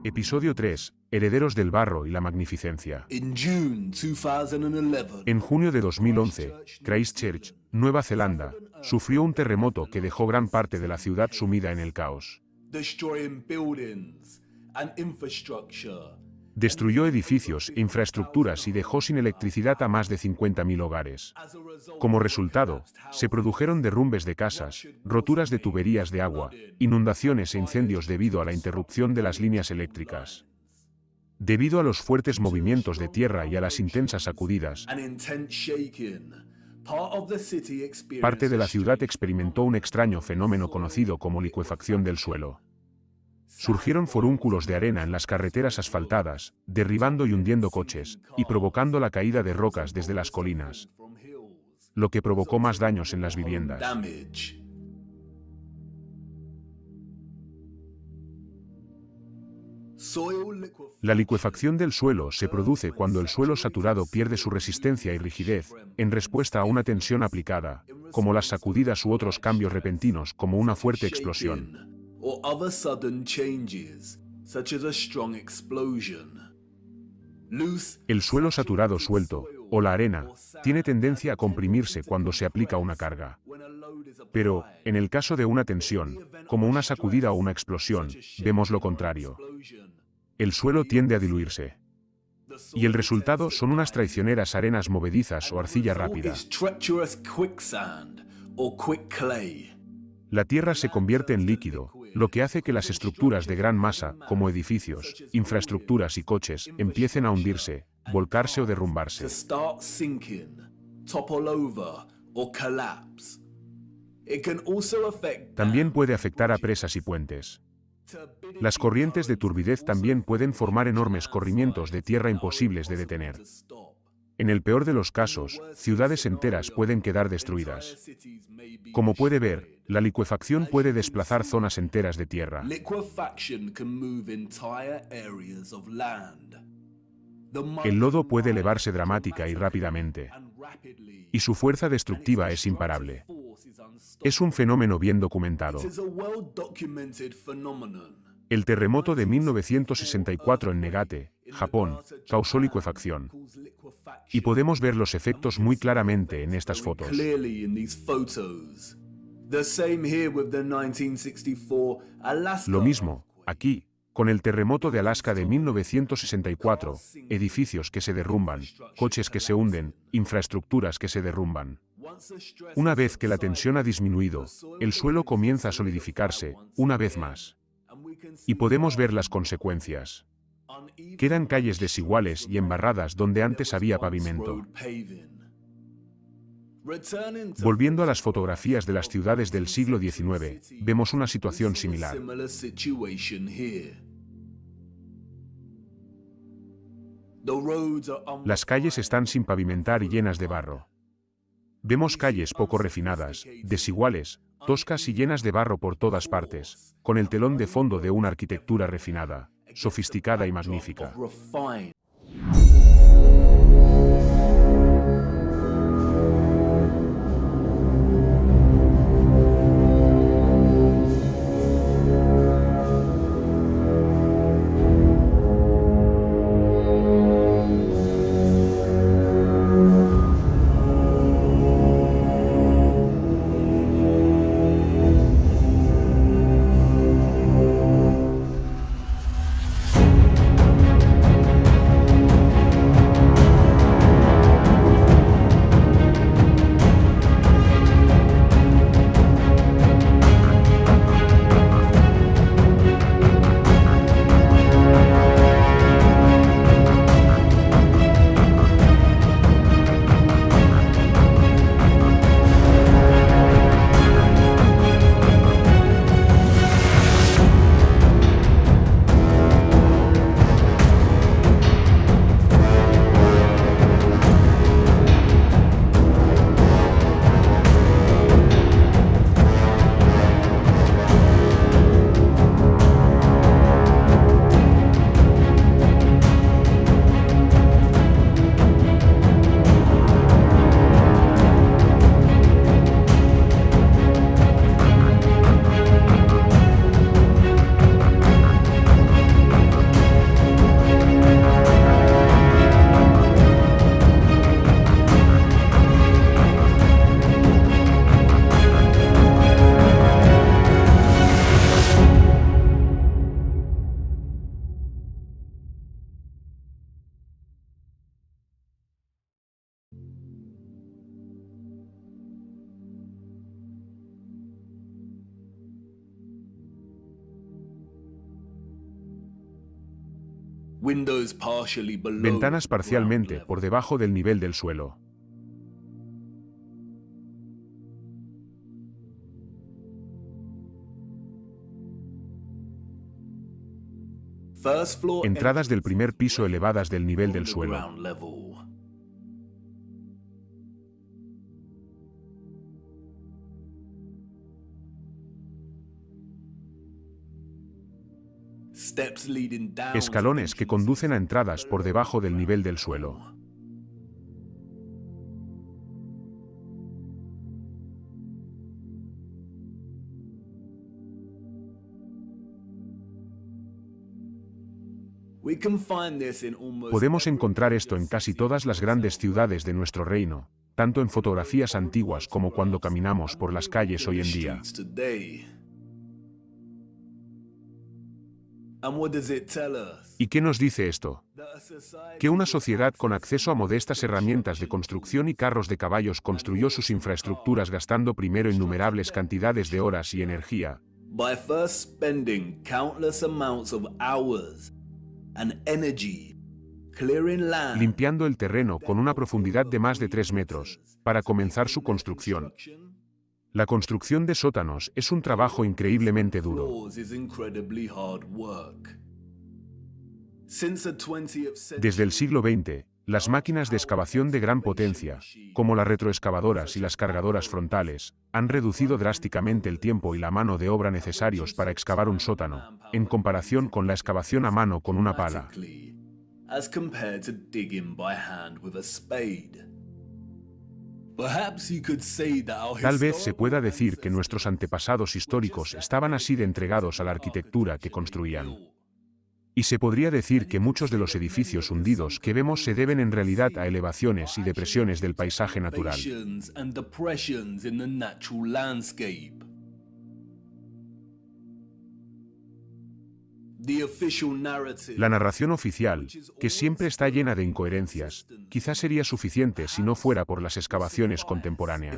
Episodio 3. Herederos del barro y la magnificencia. En junio de 2011, Christchurch, Nueva Zelanda, sufrió un terremoto que dejó gran parte de la ciudad sumida en el caos. Destruyó edificios e infraestructuras y dejó sin electricidad a más de 50.000 hogares. Como resultado, se produjeron derrumbes de casas, roturas de tuberías de agua, inundaciones e incendios debido a la interrupción de las líneas eléctricas. Debido a los fuertes movimientos de tierra y a las intensas sacudidas, parte de la ciudad experimentó un extraño fenómeno conocido como licuefacción del suelo. Surgieron forúnculos de arena en las carreteras asfaltadas, derribando y hundiendo coches, y provocando la caída de rocas desde las colinas, lo que provocó más daños en las viviendas. La licuefacción del suelo se produce cuando el suelo saturado pierde su resistencia y rigidez, en respuesta a una tensión aplicada, como las sacudidas u otros cambios repentinos como una fuerte explosión. El suelo saturado suelto, o la arena, tiene tendencia a comprimirse cuando se aplica una carga. Pero, en el caso de una tensión, como una sacudida o una explosión, vemos lo contrario. El suelo tiende a diluirse. Y el resultado son unas traicioneras arenas movedizas o arcilla rápida. La tierra se convierte en líquido, lo que hace que las estructuras de gran masa, como edificios, infraestructuras y coches, empiecen a hundirse, volcarse o derrumbarse. También puede afectar a presas y puentes. Las corrientes de turbidez también pueden formar enormes corrimientos de tierra imposibles de detener. En el peor de los casos, ciudades enteras pueden quedar destruidas. Como puede ver, la licuefacción puede desplazar zonas enteras de tierra. El lodo puede elevarse dramática y rápidamente. Y su fuerza destructiva es imparable. Es un fenómeno bien documentado. El terremoto de 1964 en Negate, Japón, causó licuefacción. Y podemos ver los efectos muy claramente en estas fotos. Lo mismo, aquí, con el terremoto de Alaska de 1964, edificios que se derrumban, coches que se hunden, infraestructuras que se derrumban. Una vez que la tensión ha disminuido, el suelo comienza a solidificarse, una vez más. Y podemos ver las consecuencias. Quedan calles desiguales y embarradas donde antes había pavimento. Volviendo a las fotografías de las ciudades del siglo XIX, vemos una situación similar. Las calles están sin pavimentar y llenas de barro. Vemos calles poco refinadas, desiguales, toscas y llenas de barro por todas partes, con el telón de fondo de una arquitectura refinada, sofisticada y magnífica. Ventanas parcialmente por debajo del nivel del suelo. Entradas del primer piso elevadas del nivel del suelo. Escalones que conducen a entradas por debajo del nivel del suelo. Podemos encontrar esto en casi todas las grandes ciudades de nuestro reino, tanto en fotografías antiguas como cuando caminamos por las calles hoy en día. ¿Y qué nos dice esto? Que una sociedad con acceso a modestas herramientas de construcción y carros de caballos construyó sus infraestructuras gastando primero innumerables cantidades de horas y energía, limpiando el terreno con una profundidad de más de 3 metros, para comenzar su construcción. La construcción de sótanos es un trabajo increíblemente duro. Desde el siglo XX, las máquinas de excavación de gran potencia, como las retroexcavadoras y las cargadoras frontales, han reducido drásticamente el tiempo y la mano de obra necesarios para excavar un sótano, en comparación con la excavación a mano con una pala. Tal vez se pueda decir que nuestros antepasados históricos estaban así de entregados a la arquitectura que construían. Y se podría decir que muchos de los edificios hundidos que vemos se deben en realidad a elevaciones y depresiones del paisaje natural. La narración oficial, que siempre está llena de incoherencias, quizás sería suficiente si no fuera por las excavaciones contemporáneas.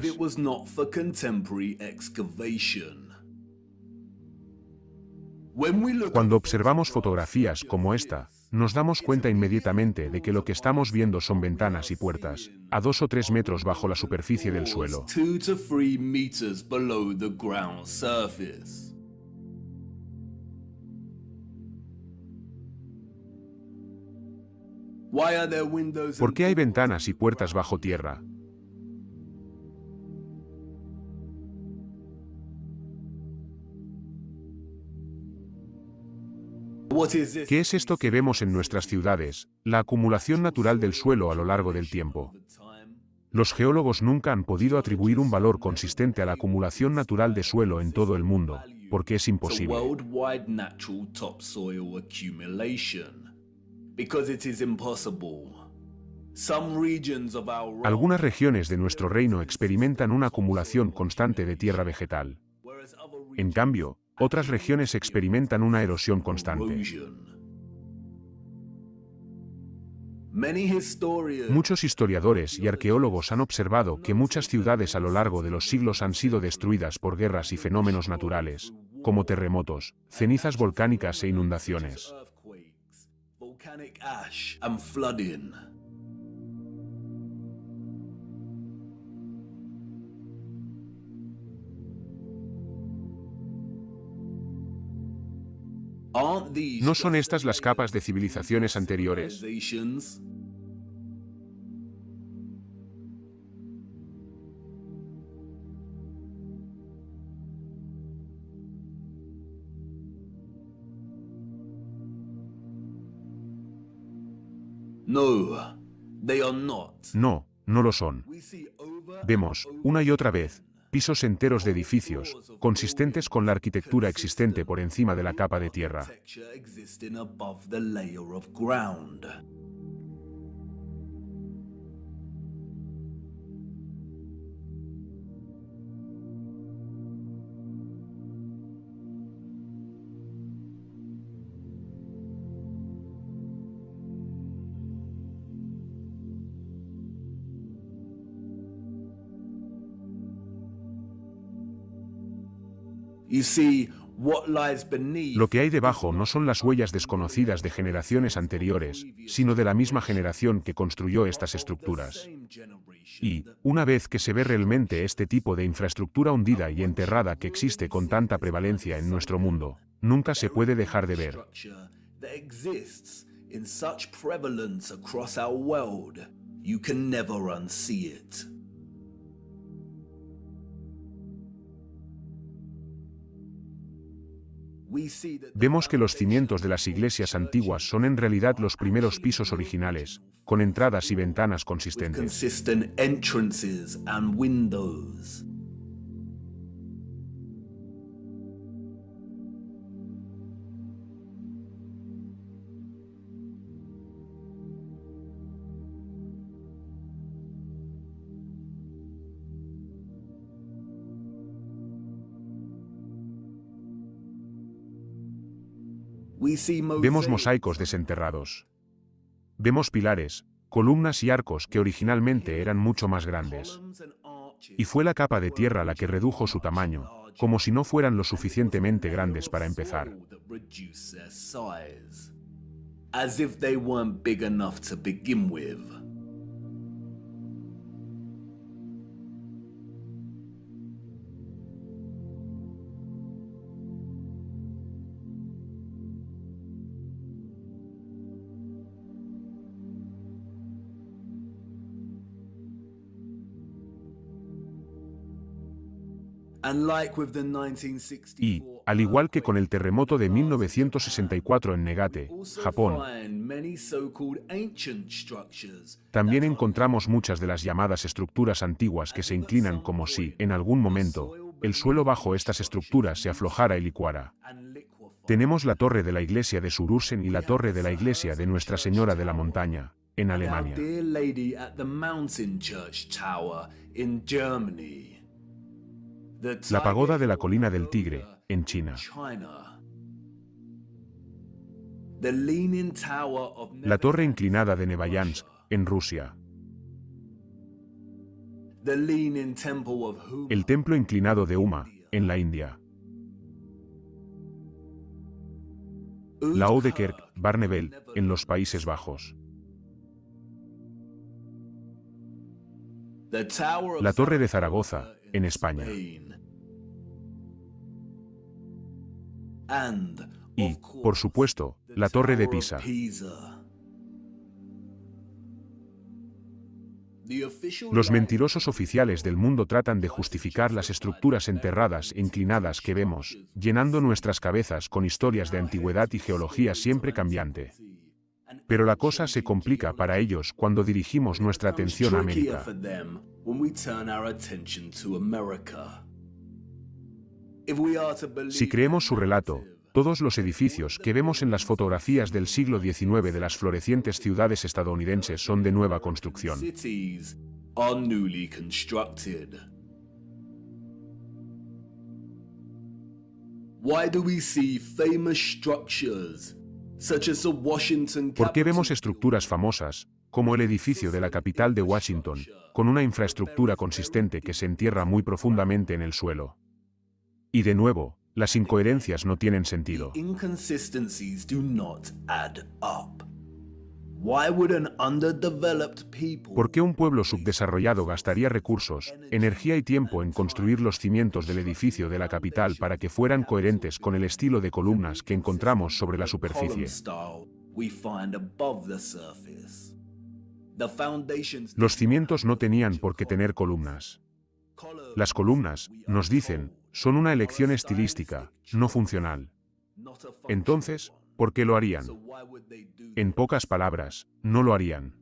Cuando observamos fotografías como esta, nos damos cuenta inmediatamente de que lo que estamos viendo son ventanas y puertas, a 2 o 3 metros bajo la superficie del suelo. ¿Por qué hay ventanas y puertas bajo tierra? ¿Qué es esto que vemos en nuestras ciudades? La acumulación natural del suelo a lo largo del tiempo. Los geólogos nunca han podido atribuir un valor consistente a la acumulación natural de suelo en todo el mundo, porque es imposible. Algunas regiones de nuestro reino experimentan una acumulación constante de tierra vegetal. En cambio, otras regiones experimentan una erosión constante. Muchos historiadores y arqueólogos han observado que muchas ciudades a lo largo de los siglos han sido destruidas por guerras y fenómenos naturales, como terremotos, cenizas volcánicas e inundaciones. ¿No son estas las capas de civilizaciones anteriores? No, No lo son. Vemos, una y otra vez, pisos enteros de edificios, consistentes con la arquitectura existente por encima de la capa de tierra. Lo que hay debajo no son las huellas desconocidas de generaciones anteriores, sino de la misma generación que construyó estas estructuras. Y, una vez que se ve realmente este tipo de infraestructura hundida y enterrada que existe con tanta prevalencia en nuestro mundo, nunca se puede dejar de ver. Vemos que los cimientos de las iglesias antiguas son en realidad los primeros pisos originales, con entradas y ventanas consistentes. Vemos mosaicos desenterrados. Vemos pilares, columnas y arcos que originalmente eran mucho más grandes. Y fue la capa de tierra la que redujo su tamaño, como si no fueran lo suficientemente grandes para empezar. Y, al igual que con el terremoto de 1964 en Negate, Japón, también encontramos muchas de las llamadas estructuras antiguas que se inclinan como si, en algún momento, el suelo bajo estas estructuras se aflojara y licuara. Tenemos la torre de la iglesia de Surusen y la torre de la iglesia de Nuestra Señora de la Montaña, en Alemania. La pagoda de la colina del Tigre, en China. La torre inclinada de Nevayansk, en Rusia. El templo inclinado de Uma, en la India. La Oude Kerk, Barneveld, en los Países Bajos. La Torre de Zaragoza, en España. Y, por supuesto, la Torre de Pisa. Los mentirosos oficiales del mundo tratan de justificar las estructuras enterradas e inclinadas que vemos, llenando nuestras cabezas con historias de antigüedad y geología siempre cambiante. Pero la cosa se complica para ellos cuando dirigimos nuestra atención a América. Si creemos su relato, todos los edificios que vemos en las fotografías del siglo XIX de las florecientes ciudades estadounidenses son de nueva construcción. ¿Por qué vemos estructuras famosas, como el edificio de la capital de Washington, con una infraestructura consistente que se entierra muy profundamente en el suelo? Y de nuevo, las incoherencias no tienen sentido. ¿Por qué un pueblo subdesarrollado gastaría recursos, energía y tiempo en construir los cimientos del edificio de la capital para que fueran coherentes con el estilo de columnas que encontramos sobre la superficie? Los cimientos no tenían por qué tener columnas. Las columnas, nos dicen, son una elección estilística, no funcional. Entonces, ¿por qué lo harían? En pocas palabras, no lo harían.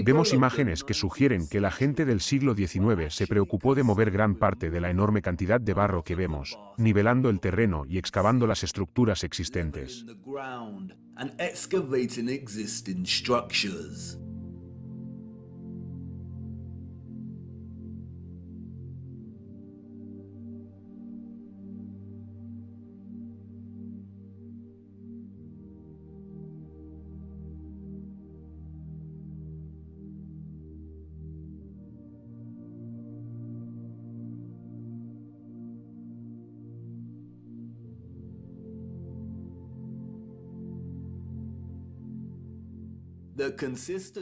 Vemos imágenes que sugieren que la gente del siglo XIX se preocupó de mover gran parte de la enorme cantidad de barro que vemos, nivelando el terreno y excavando las estructuras existentes.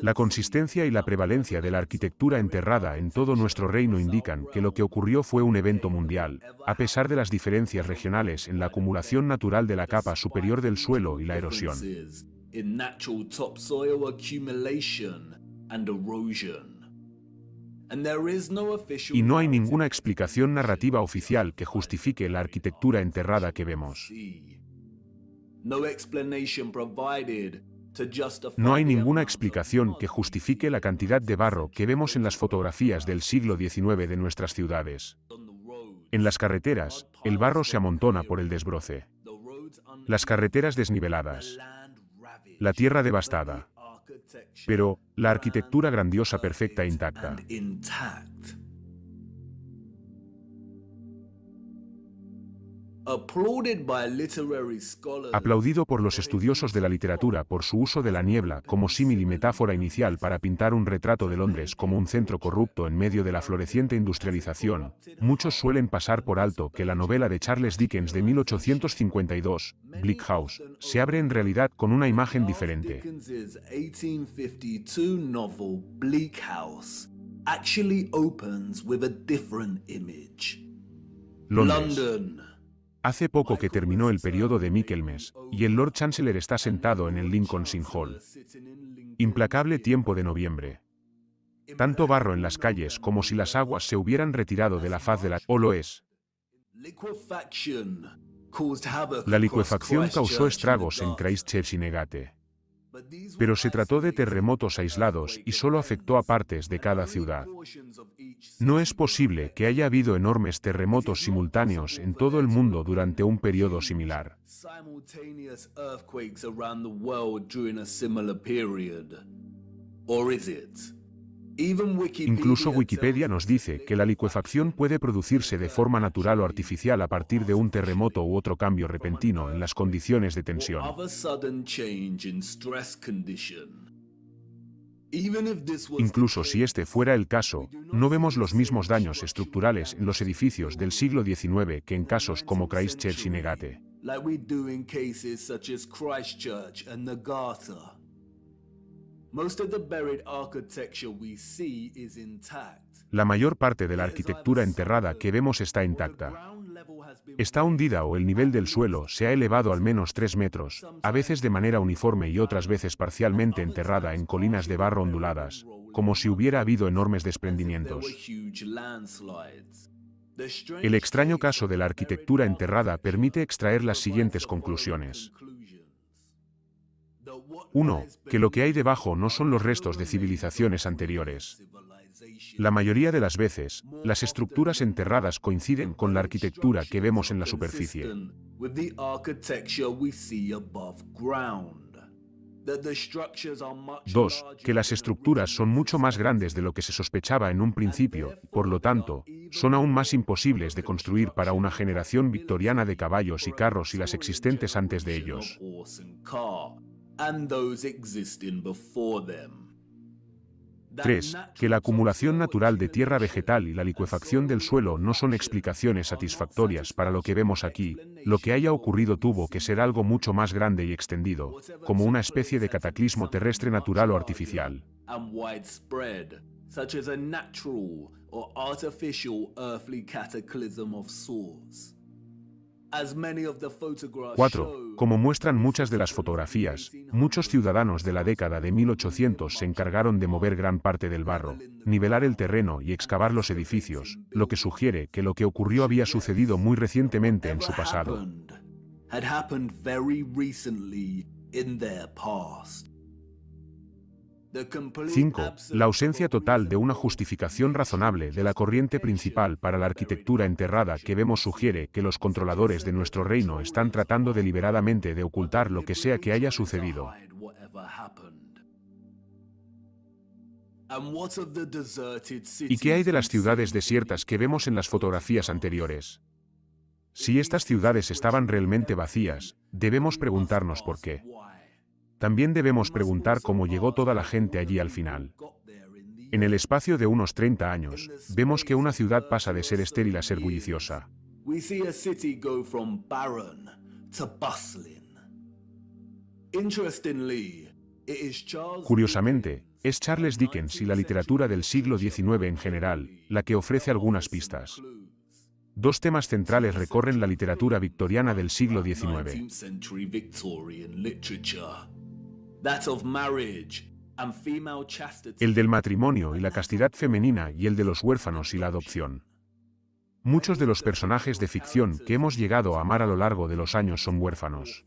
La consistencia y la prevalencia de la arquitectura enterrada en todo nuestro reino indican que lo que ocurrió fue un evento mundial, a pesar de las diferencias regionales en la acumulación natural de la capa superior del suelo y la erosión. Y no hay ninguna explicación narrativa oficial que justifique la arquitectura enterrada que vemos. No hay ninguna explicación que justifique la cantidad de barro que vemos en las fotografías del siglo XIX de nuestras ciudades. En las carreteras, el barro se amontona por el desbroce. Las carreteras desniveladas. La tierra devastada. Pero, la arquitectura grandiosa perfecta e intacta. Aplaudido por los estudiosos de la literatura por su uso de la niebla como símil y metáfora inicial para pintar un retrato de Londres como un centro corrupto en medio de la floreciente industrialización, muchos suelen pasar por alto que la novela de Charles Dickens de 1852, Bleak House, se abre en realidad con una imagen diferente. Londres. Hace poco que terminó el periodo de Michaelmas, y el Lord Chancellor está sentado en el Lincoln's Inn Hall. Implacable tiempo de noviembre. Tanto barro en las calles como si las aguas se hubieran retirado de la faz de la... o lo es. La licuefacción causó estragos en Christchurch y Negate. Pero se trató de terremotos aislados y solo afectó a partes de cada ciudad. No es posible que haya habido enormes terremotos simultáneos en todo el mundo durante un periodo similar. Incluso Wikipedia nos dice que la licuefacción puede producirse de forma natural o artificial a partir de un terremoto u otro cambio repentino en las condiciones de tensión. Incluso si este fuera el caso, no vemos los mismos daños estructurales en los edificios del siglo XIX que en casos como Christchurch y Negate. La mayor parte de la arquitectura enterrada que vemos está intacta. Está hundida o el nivel del suelo se ha elevado al menos 3 metros, a veces de manera uniforme y otras veces parcialmente enterrada en colinas de barro onduladas, como si hubiera habido enormes desprendimientos. El extraño caso de la arquitectura enterrada permite extraer las siguientes conclusiones. 1. Que lo que hay debajo no son los restos de civilizaciones anteriores. La mayoría de las veces, las estructuras enterradas coinciden con la arquitectura que vemos en la superficie. 2. Que las estructuras son mucho más grandes de lo que se sospechaba en un principio, por lo tanto, son aún más imposibles de construir para una generación victoriana de caballos y carros y las existentes antes de ellos. 3. Que la acumulación natural de tierra vegetal y la licuefacción del suelo no son explicaciones satisfactorias para lo que vemos aquí. Lo que haya ocurrido tuvo que ser algo mucho más grande y extendido, como una especie de cataclismo terrestre natural o artificial. 4. Como muestran muchas de las fotografías, muchos ciudadanos de la década de 1800 se encargaron de mover gran parte del barro, nivelar el terreno y excavar los edificios, lo que sugiere que lo que ocurrió había sucedido muy recientemente en su pasado. 5. La ausencia total de una justificación razonable de la corriente principal para la arquitectura enterrada que vemos sugiere que los controladores de nuestro reino están tratando deliberadamente de ocultar lo que sea que haya sucedido. ¿Y qué hay de las ciudades desiertas que vemos en las fotografías anteriores? Si estas ciudades estaban realmente vacías, debemos preguntarnos por qué. También debemos preguntar cómo llegó toda la gente allí al final. En el espacio de unos 30 años, vemos que una ciudad pasa de ser estéril a ser bulliciosa. Curiosamente, es Charles Dickens y la literatura del siglo XIX en general, la que ofrece algunas pistas. Dos temas centrales recorren la literatura victoriana del siglo XIX. El del matrimonio y la castidad femenina y el de los huérfanos y la adopción. Muchos de los personajes de ficción que hemos llegado a amar a lo largo de los años son huérfanos.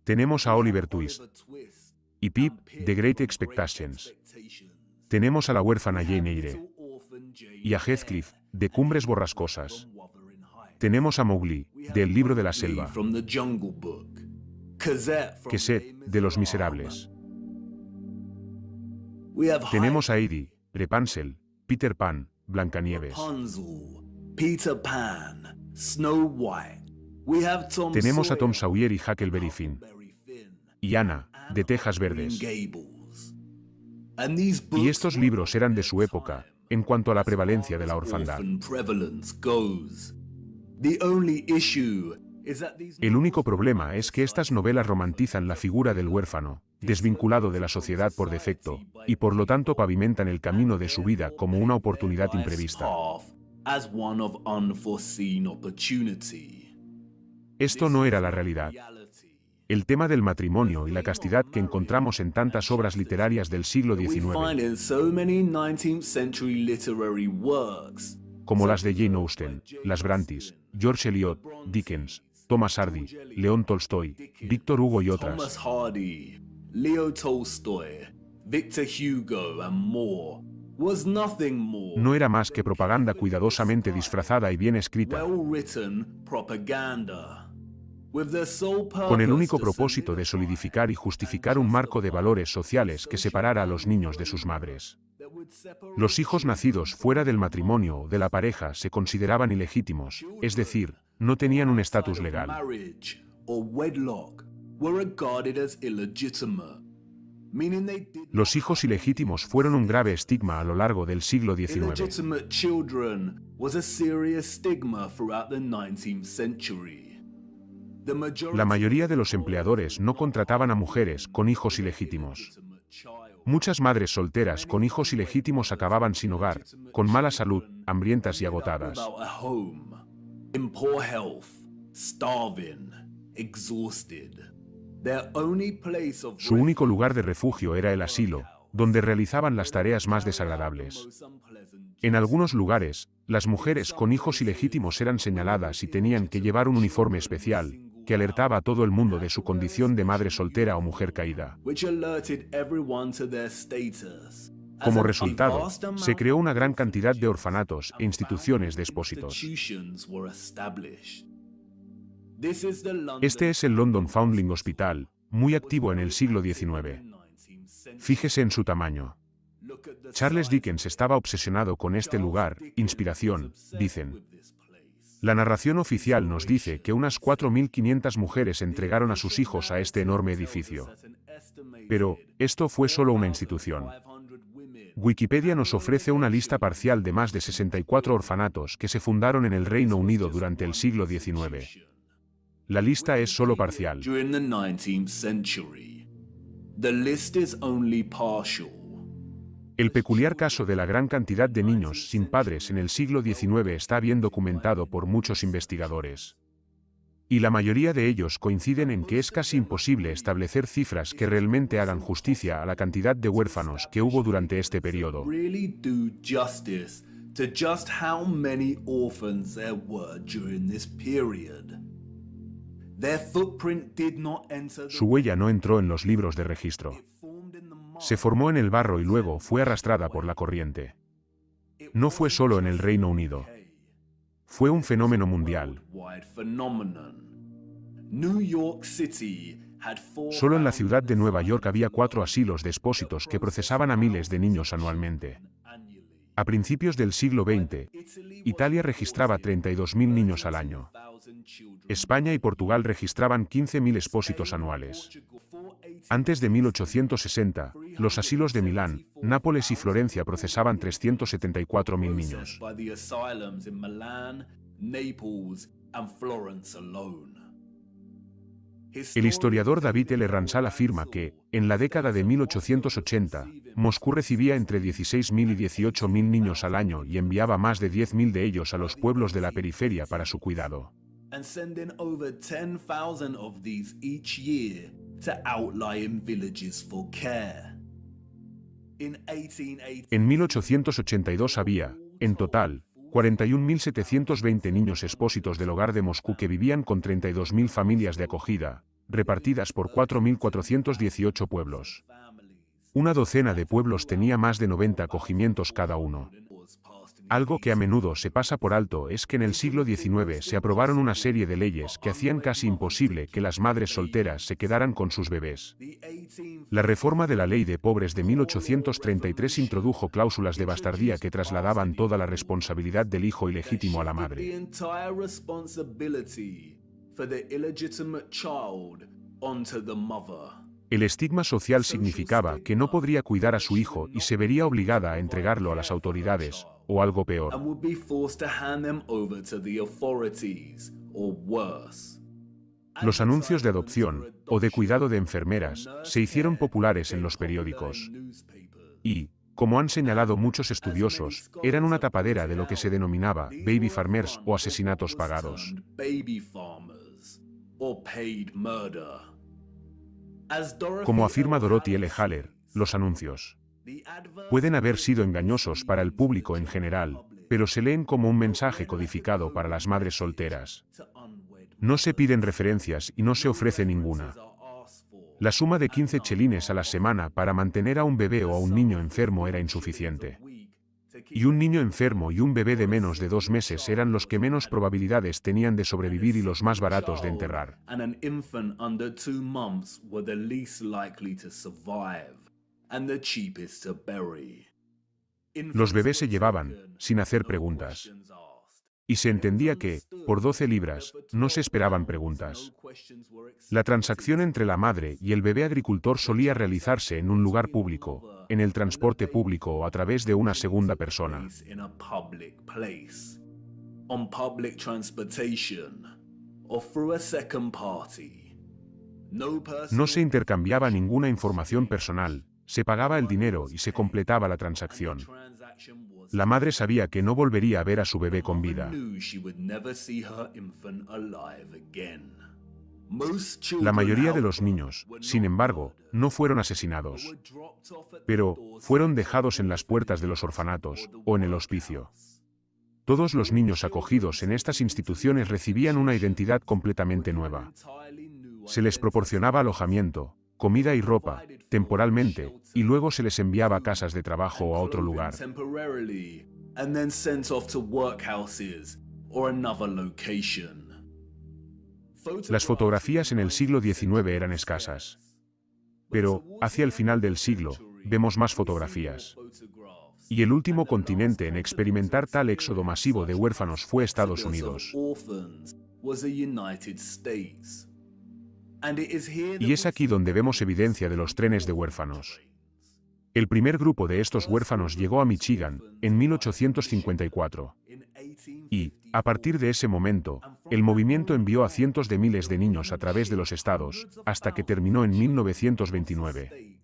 Tenemos a Oliver Twist y Pip, de Great Expectations. Tenemos a la huérfana Jane Eyre y a Heathcliff, de Cumbres Borrascosas. Tenemos a Mowgli, de El libro de la selva. Cosette, de Los Miserables. Tenemos a Edie, Rapunzel, Peter Pan, Blancanieves. Tenemos a Tom Sawyer y Huckleberry Finn. Y Ana, de Tejas Verdes. Y estos libros eran de su época, en cuanto a la prevalencia de la orfandad. El único problema es que estas novelas romantizan la figura del huérfano, desvinculado de la sociedad por defecto, y por lo tanto pavimentan el camino de su vida como una oportunidad imprevista. Esto no era la realidad. El tema del matrimonio y la castidad que encontramos en tantas obras literarias del siglo XIX, como las de Jane Austen, las Brontes, George Eliot, Dickens, Thomas Hardy, León Tolstoy, Víctor Hugo y otras, no era más que propaganda cuidadosamente disfrazada y bien escrita, con el único propósito de solidificar y justificar un marco de valores sociales que separara a los niños de sus madres. Los hijos nacidos fuera del matrimonio o de la pareja se consideraban ilegítimos, es decir, no tenían un estatus legal. Los hijos ilegítimos fueron un grave estigma a lo largo del siglo XIX. La mayoría de los empleadores no contrataban a mujeres con hijos ilegítimos. Muchas madres solteras con hijos ilegítimos acababan sin hogar, con mala salud, hambrientas y agotadas. Su único lugar de refugio era el asilo, donde realizaban las tareas más desagradables. En algunos lugares, las mujeres con hijos ilegítimos eran señaladas y tenían que llevar un uniforme especial, que alertaba a todo el mundo de su condición de madre soltera o mujer caída. Como resultado, se creó una gran cantidad de orfanatos e instituciones de expósitos. Este es el London Foundling Hospital, muy activo en el siglo XIX. Fíjese en su tamaño. Charles Dickens estaba obsesionado con este lugar, inspiración, dicen. La narración oficial nos dice que unas 4.500 mujeres entregaron a sus hijos a este enorme edificio. Pero, esto fue solo una institución. Wikipedia nos ofrece una lista parcial de más de 64 orfanatos que se fundaron en el Reino Unido durante el siglo XIX. La lista es solo parcial. El peculiar caso de la gran cantidad de niños sin padres en el siglo XIX está bien documentado por muchos investigadores. Y la mayoría de ellos coinciden en que es casi imposible establecer cifras que realmente hagan justicia a la cantidad de huérfanos que hubo durante este periodo. Su huella no entró en los libros de registro. Se formó en el barro y luego fue arrastrada por la corriente. No fue solo en el Reino Unido. Fue un fenómeno mundial. Solo en la ciudad de Nueva York había 4 asilos de expósitos que procesaban a miles de niños anualmente. A principios del siglo XX, Italia registraba 32.000 niños al año. España y Portugal registraban 15.000 expósitos anuales. Antes de 1860, los asilos de Milán, Nápoles y Florencia procesaban 374.000 niños. El historiador David L. Ransal afirma que, en la década de 1880, Moscú recibía entre 16.000 y 18.000 niños al año y enviaba más de 10.000 de ellos a los pueblos de la periferia para su cuidado. En 1882 había, en total, 41.720 niños expósitos del hogar de Moscú que vivían con 32.000 familias de acogida, repartidas por 4.418 pueblos. Una docena de pueblos tenía más de 90 acogimientos cada uno. Algo que a menudo se pasa por alto es que en el siglo XIX se aprobaron una serie de leyes que hacían casi imposible que las madres solteras se quedaran con sus bebés. La reforma de la Ley de Pobres de 1833 introdujo cláusulas de bastardía que trasladaban toda la responsabilidad del hijo ilegítimo a la madre. El estigma social significaba que no podría cuidar a su hijo y se vería obligada a entregarlo a las autoridades, o algo peor. Los anuncios de adopción, o de cuidado de enfermeras, se hicieron populares en los periódicos. Y, como han señalado muchos estudiosos, eran una tapadera de lo que se denominaba baby farmers o asesinatos pagados. Como afirma Dorothy L. Haller, los anuncios pueden haber sido engañosos para el público en general, pero se leen como un mensaje codificado para las madres solteras. No se piden referencias y no se ofrece ninguna. La suma de 15 chelines a la semana para mantener a un bebé o a un niño enfermo era insuficiente. Y un niño enfermo y un bebé de menos de 2 meses eran los que menos probabilidades tenían de sobrevivir y los más baratos de enterrar. Los bebés se llevaban, sin hacer preguntas. Y se entendía que, por 12 libras, no se esperaban preguntas. La transacción entre la madre y el bebé agricultor solía realizarse en un lugar público, en el transporte público o a través de una segunda persona. No se intercambiaba ninguna información personal, se pagaba el dinero y se completaba la transacción. La madre sabía que no volvería a ver a su bebé con vida. La mayoría de los niños, sin embargo, no fueron asesinados. Pero, fueron dejados en las puertas de los orfanatos, o en el hospicio. Todos los niños acogidos en estas instituciones recibían una identidad completamente nueva. Se les proporcionaba alojamiento, comida y ropa, temporalmente, y luego se les enviaba a casas de trabajo o a otro lugar. Las fotografías en el siglo XIX eran escasas. Pero, hacia el final del siglo, vemos más fotografías. Y el último continente en experimentar tal éxodo masivo de huérfanos fue Estados Unidos. Y es aquí donde vemos evidencia de los trenes de huérfanos. El primer grupo de estos huérfanos llegó a Michigan, en 1854. Y, a partir de ese momento, el movimiento envió a cientos de miles de niños a través de los estados, hasta que terminó en 1929.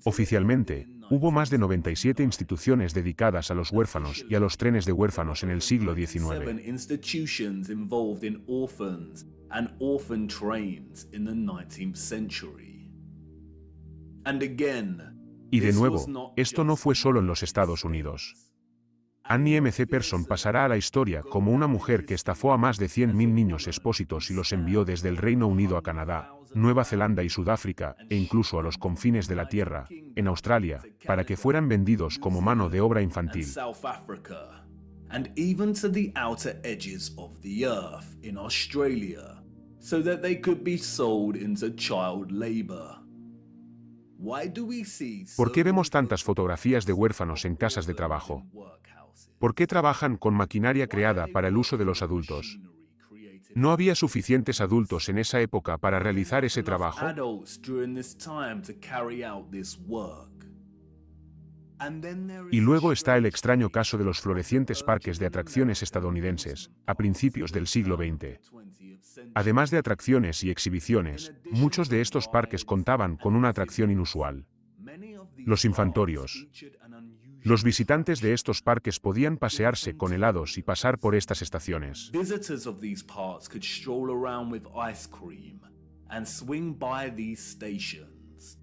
Oficialmente, hubo más de 97 instituciones dedicadas a los huérfanos y a los trenes de huérfanos en el siglo XIX. Y de nuevo, esto no fue solo en los Estados Unidos. Annie M. C. Person pasará a la historia como una mujer que estafó a más de 100.000 niños expósitos y los envió desde el Reino Unido a Canadá, Nueva Zelanda y Sudáfrica, e incluso a los confines de la Tierra, en Australia, para que fueran vendidos como mano de obra infantil. ¿Por qué vemos tantas fotografías de huérfanos en casas de trabajo? ¿Por qué trabajan con maquinaria creada para el uso de los adultos? ¿No había suficientes adultos en esa época para realizar ese trabajo? Y luego está el extraño caso de los florecientes parques de atracciones estadounidenses, a principios del siglo XX. Además de atracciones y exhibiciones, muchos de estos parques contaban con una atracción inusual: los infantorios. Los visitantes de estos parques podían pasearse con helados y pasar por estas estaciones. Visitors of these parks could stroll around with ice cream and swing by these stations.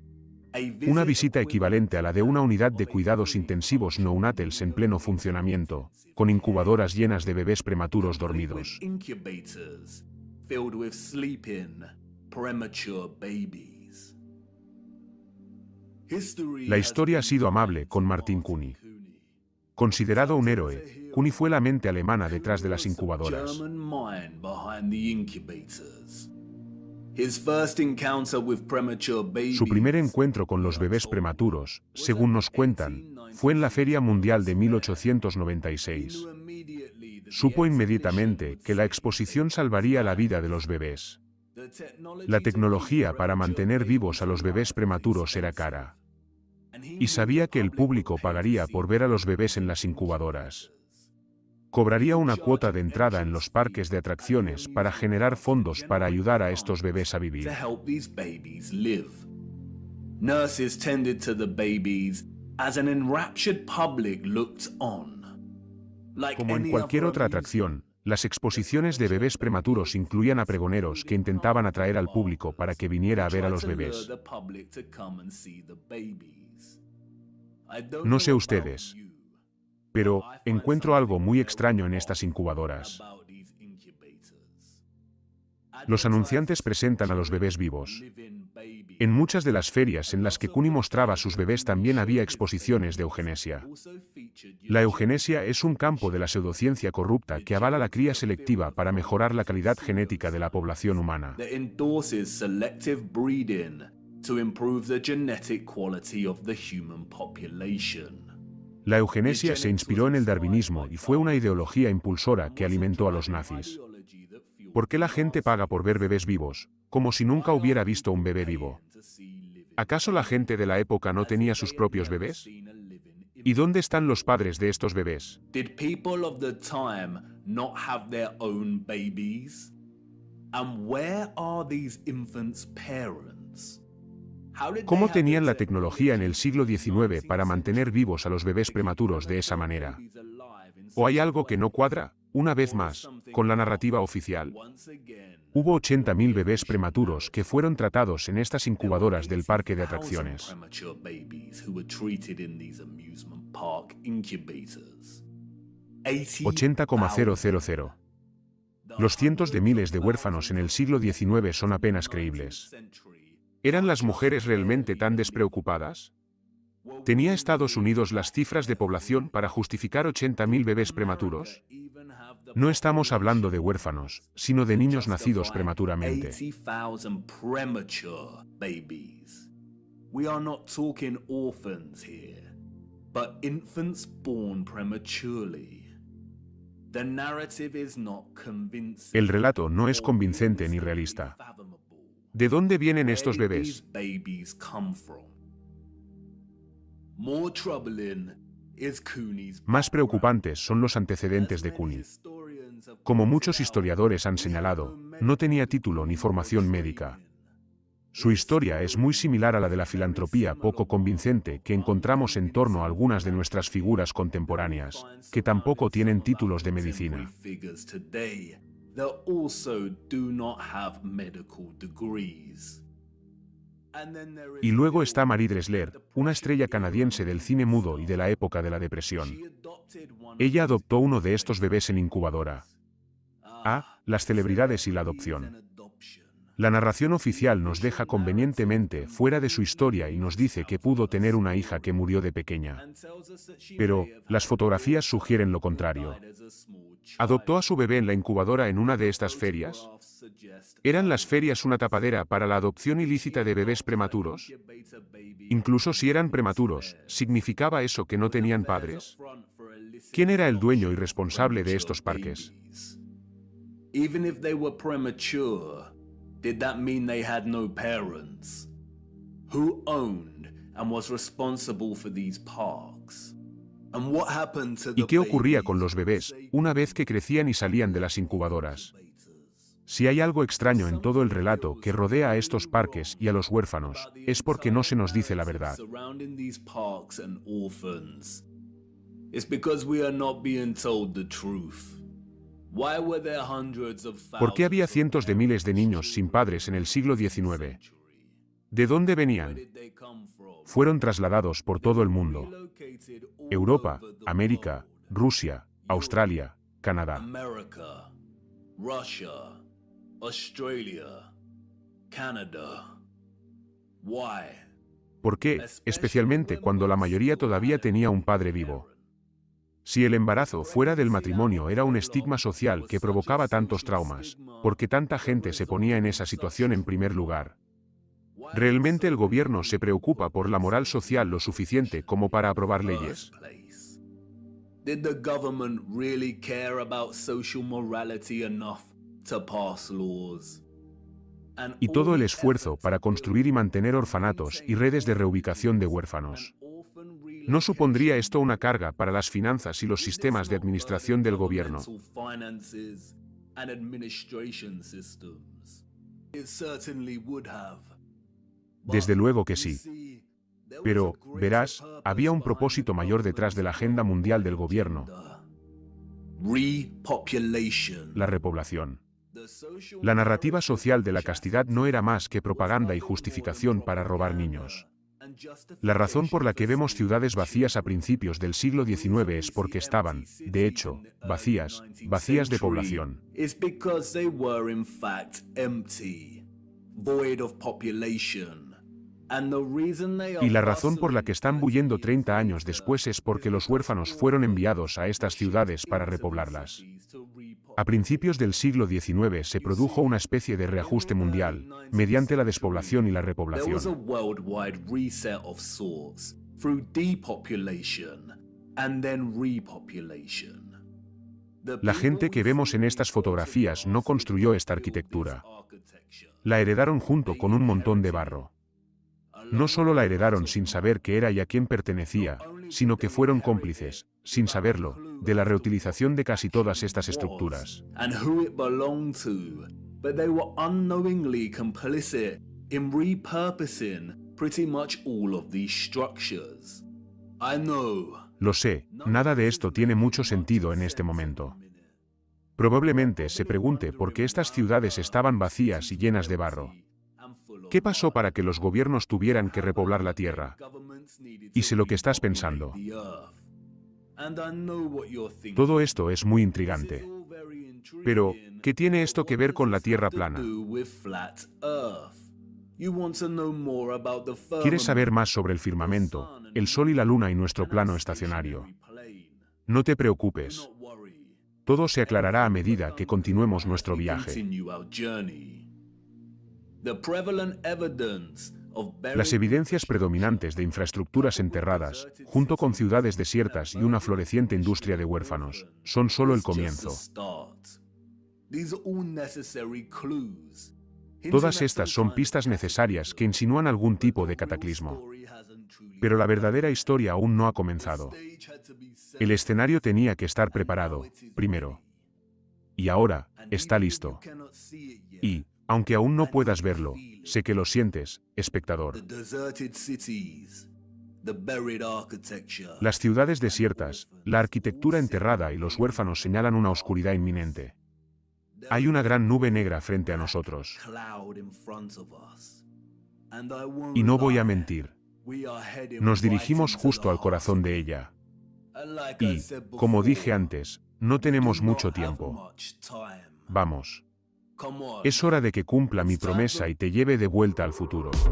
Una visita equivalente a la de una unidad de cuidados intensivos neonatals en pleno funcionamiento, con incubadoras llenas de bebés prematuros dormidos. Incubators filled with sleeping, premature babies. La historia ha sido amable con Martin Cooney. Considerado un héroe, Cooney fue la mente alemana detrás de las incubadoras. Su primer encuentro con los bebés prematuros, según nos cuentan, fue en la Feria Mundial de 1896. Supo inmediatamente que la exposición salvaría la vida de los bebés. La tecnología para mantener vivos a los bebés prematuros era cara. Y sabía que el público pagaría por ver a los bebés en las incubadoras. Cobraría una cuota de entrada en los parques de atracciones para generar fondos para ayudar a estos bebés a vivir. Nurses tended to the babies as an enraptured public looked on. Como en cualquier otra atracción, las exposiciones de bebés prematuros incluían a pregoneros que intentaban atraer al público para que viniera a ver a los bebés. No sé ustedes, pero encuentro algo muy extraño en estas incubadoras. Los anunciantes presentan a los bebés vivos. En muchas de las ferias en las que Cooney mostraba a sus bebés también había exposiciones de eugenesia. La eugenesia es un campo de la pseudociencia corrupta que avala la cría selectiva para mejorar la calidad genética de la población humana. La eugenesia se inspiró en el darwinismo y fue una ideología impulsora que alimentó a los nazis. ¿Por qué la gente paga por ver bebés vivos, como si nunca hubiera visto un bebé vivo? ¿Acaso la gente de la época no tenía sus propios bebés? ¿Y dónde están los padres de estos bebés? Did people of the time not have their own babies? And where are these infants' parents? ¿Cómo tenían la tecnología en el siglo XIX para mantener vivos a los bebés prematuros de esa manera? ¿O hay algo que no cuadra, una vez más, con la narrativa oficial? Hubo 80.000 bebés prematuros que fueron tratados en estas incubadoras del parque de atracciones. 80,000. Los cientos de miles de huérfanos en el siglo XIX son apenas creíbles. ¿Eran las mujeres realmente tan despreocupadas? ¿Tenía Estados Unidos las cifras de población para justificar 80.000 bebés prematuros? No estamos hablando de huérfanos, sino de niños nacidos prematuramente. El relato no es convincente ni realista. ¿De dónde vienen estos bebés? Más preocupantes son los antecedentes de Cooney. Como muchos historiadores han señalado, no tenía título ni formación médica. Su historia es muy similar a la de la filantropía poco convincente que encontramos en torno a algunas de nuestras figuras contemporáneas, que tampoco tienen títulos de medicina. Y luego está Marie Dressler, una estrella canadiense del cine mudo y de la época de la Depresión. Ella adoptó uno de estos bebés en incubadora. Las celebridades y la adopción. La narración oficial nos deja convenientemente fuera de su historia y nos dice que pudo tener una hija que murió de pequeña. Pero, las fotografías sugieren lo contrario. ¿Adoptó a su bebé en la incubadora en una de estas ferias? ¿Eran las ferias una tapadera para la adopción ilícita de bebés prematuros? Incluso si eran prematuros, ¿significaba eso que no tenían padres? ¿Quién era el dueño y responsable de estos parques? Even if they were premature, did that mean they had no parents? Who owned and was responsible for these parks? And what happened to ¿Y the qué ocurría con babies los bebés una vez que crecían y salían de las incubadoras? Si hay algo extraño en todo el relato que rodea a estos parques y a los huérfanos, es porque no se nos dice la verdad. surrounding these parks and orphans? It's because we are not being told the truth. Why were there hundreds of ¿Por qué había thousands of cientos de miles de niños sin padres en el siglo XIX? ¿De dónde venían? Where did they come from? Fueron trasladados por todo el mundo. Relocated all Europa, over the América, world. Rusia, Australia, Canadá. America, Russia, Australia, Canada. Why? ¿Por qué? Especialmente cuando la mayoría todavía tenía un padre vivo. Si el embarazo fuera del matrimonio era un estigma social que provocaba tantos traumas, ¿por qué tanta gente se ponía en esa situación en primer lugar? ¿Realmente el gobierno se preocupa por la moral social lo suficiente como para aprobar leyes? Did the government really care about social morality enough to pass laws? Y todo el esfuerzo para construir y mantener orfanatos y redes de reubicación de huérfanos. ¿No supondría esto una carga para las finanzas y los sistemas de administración del gobierno? Desde luego que sí. Pero, verás, había un propósito mayor detrás de la agenda mundial del gobierno: la repoblación. La narrativa social de la castidad no era más que propaganda y justificación para robar niños. La razón por la que vemos ciudades vacías a principios del siglo XIX es porque estaban, de hecho, vacías de población. Y la razón por la que están huyendo 30 años después es porque los huérfanos fueron enviados a estas ciudades para repoblarlas. A principios del siglo XIX se produjo una especie de reajuste mundial, mediante la despoblación y la repoblación. La gente que vemos en estas fotografías no construyó esta arquitectura. La heredaron junto con un montón de barro. No solo la heredaron sin saber qué era y a quién pertenecía, sino que fueron cómplices, sin saberlo, de la reutilización de casi todas estas estructuras. Lo sé, nada de esto tiene mucho sentido en este momento. Probablemente se pregunte por qué estas ciudades estaban vacías y llenas de barro. ¿Qué pasó para que los gobiernos tuvieran que repoblar la tierra? Y sé lo que estás pensando. Todo esto es muy intrigante. Pero, ¿qué tiene esto que ver con la tierra plana? ¿Quieres saber más sobre el firmamento, el sol y la luna y nuestro plano estacionario? No te preocupes. Todo se aclarará a medida que continuemos nuestro viaje. Las evidencias predominantes de infraestructuras enterradas, junto con ciudades desiertas y una floreciente industria de huérfanos, son solo el comienzo. Todas estas son pistas necesarias que insinúan algún tipo de cataclismo. Pero la verdadera historia aún no ha comenzado. El escenario tenía que estar preparado, primero. Y ahora, está listo. Y, aunque aún no puedas verlo, sé que lo sientes, espectador. Las ciudades desiertas, la arquitectura enterrada y los huérfanos señalan una oscuridad inminente. Hay una gran nube negra frente a nosotros. Y no voy a mentir. Nos dirigimos justo al corazón de ella. Y, como dije antes, no tenemos mucho tiempo. Vamos. Es hora de que cumpla mi promesa y te lleve de vuelta al futuro.